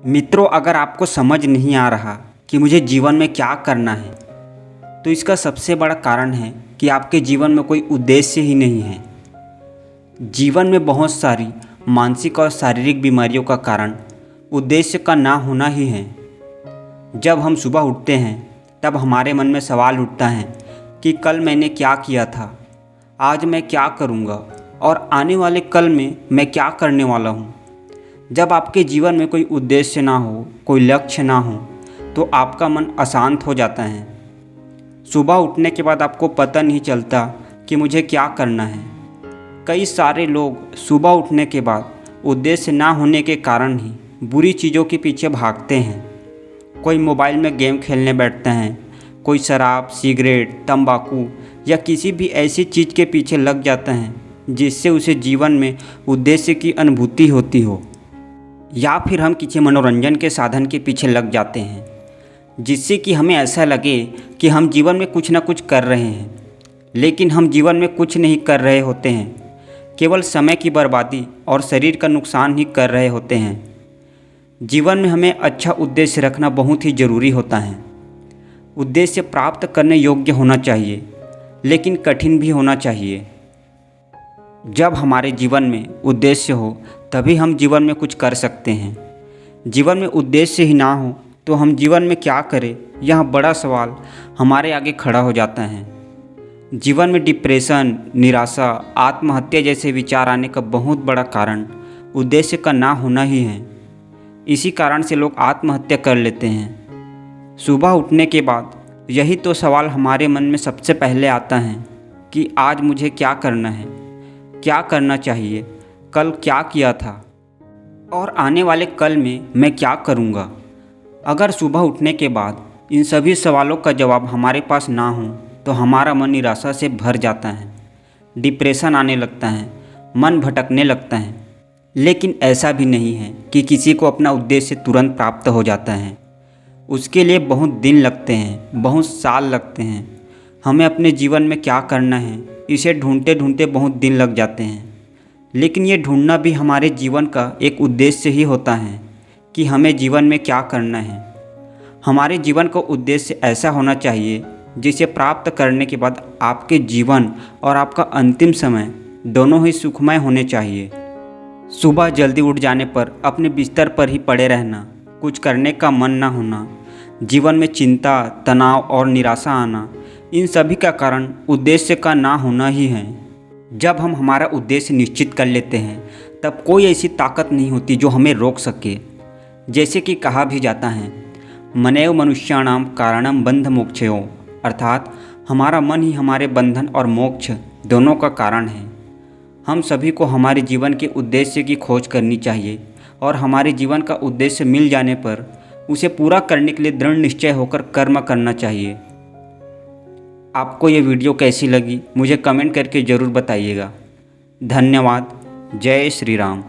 मित्रों, अगर आपको समझ नहीं आ रहा कि मुझे जीवन में क्या करना है, तो इसका सबसे बड़ा कारण है कि आपके जीवन में कोई उद्देश्य ही नहीं है। जीवन में बहुत सारी मानसिक और शारीरिक बीमारियों का कारण उद्देश्य का ना होना ही है। जब हम सुबह उठते हैं तब हमारे मन में सवाल उठता है कि कल मैंने क्या किया था, आज मैं क्या करूँगा और आने वाले कल में मैं क्या करने वाला हूँ। जब आपके जीवन में कोई उद्देश्य ना हो, कोई लक्ष्य ना हो, तो आपका मन अशांत हो जाता है। सुबह उठने के बाद आपको पता नहीं चलता कि मुझे क्या करना है। कई सारे लोग सुबह उठने के बाद उद्देश्य ना होने के कारण ही बुरी चीज़ों के पीछे भागते हैं। कोई मोबाइल में गेम खेलने बैठते हैं, कोई शराब, सिगरेट, तंबाकू या किसी भी ऐसी चीज़ के पीछे लग जाते हैं जिससे उसे जीवन में उद्देश्य की अनुभूति होती हो। या फिर हम किसी मनोरंजन के साधन के पीछे लग जाते हैं जिससे कि हमें ऐसा लगे कि हम जीवन में कुछ ना कुछ कर रहे हैं, लेकिन हम जीवन में कुछ नहीं कर रहे होते हैं, केवल समय की बर्बादी और शरीर का नुकसान ही कर रहे होते हैं। जीवन में हमें अच्छा उद्देश्य रखना बहुत ही ज़रूरी होता है। उद्देश्य प्राप्त करने योग्य होना चाहिए, लेकिन कठिन भी होना चाहिए। जब हमारे जीवन में उद्देश्य हो तभी हम जीवन में कुछ कर सकते हैं। जीवन में उद्देश्य ही ना हो तो हम जीवन में क्या करें, यह बड़ा सवाल हमारे आगे खड़ा हो जाता है। जीवन में डिप्रेशन, निराशा, आत्महत्या जैसे विचार आने का बहुत बड़ा कारण उद्देश्य का ना होना ही है। इसी कारण से लोग आत्महत्या कर लेते हैं। सुबह उठने के बाद यही तो सवाल हमारे मन में सबसे पहले आता है कि आज मुझे क्या करना है, क्या करना चाहिए, कल क्या किया था और आने वाले कल में मैं क्या करूँगा। अगर सुबह उठने के बाद इन सभी सवालों का जवाब हमारे पास ना हो तो हमारा मन निराशा से भर जाता है, डिप्रेशन आने लगता है, मन भटकने लगता है। लेकिन ऐसा भी नहीं है कि किसी को अपना उद्देश्य तुरंत प्राप्त हो जाता है। उसके लिए बहुत दिन लगते हैं, बहुत साल लगते हैं। हमें अपने जीवन में क्या करना है इसे ढूंढते ढूंढते बहुत दिन लग जाते हैं। लेकिन ये ढूंढना भी हमारे जीवन का एक उद्देश्य ही होता है कि हमें जीवन में क्या करना है। हमारे जीवन का उद्देश्य ऐसा होना चाहिए जिसे प्राप्त करने के बाद आपके जीवन और आपका अंतिम समय दोनों ही सुखमय होने चाहिए। सुबह जल्दी उठ जाने पर अपने बिस्तर पर ही पड़े रहना, कुछ करने का मन ना होना, जीवन में चिंता, तनाव और निराशा आना, इन सभी का कारण उद्देश्य का ना होना ही है। जब हम हमारा उद्देश्य निश्चित कर लेते हैं तब कोई ऐसी ताकत नहीं होती जो हमें रोक सके। जैसे कि कहा भी जाता है, मनैव मनुष्याणाम कारणम बंध मोक्षयो, अर्थात हमारा मन ही हमारे बंधन और मोक्ष दोनों का कारण है। हम सभी को हमारे जीवन के उद्देश्य की खोज करनी चाहिए और हमारे जीवन का उद्देश्य मिल जाने पर उसे पूरा करने के लिए दृढ़ निश्चय होकर कर्म करना चाहिए। आपको ये वीडियो कैसी लगी मुझे कमेंट करके ज़रूर बताइएगा। धन्यवाद। जय श्री राम।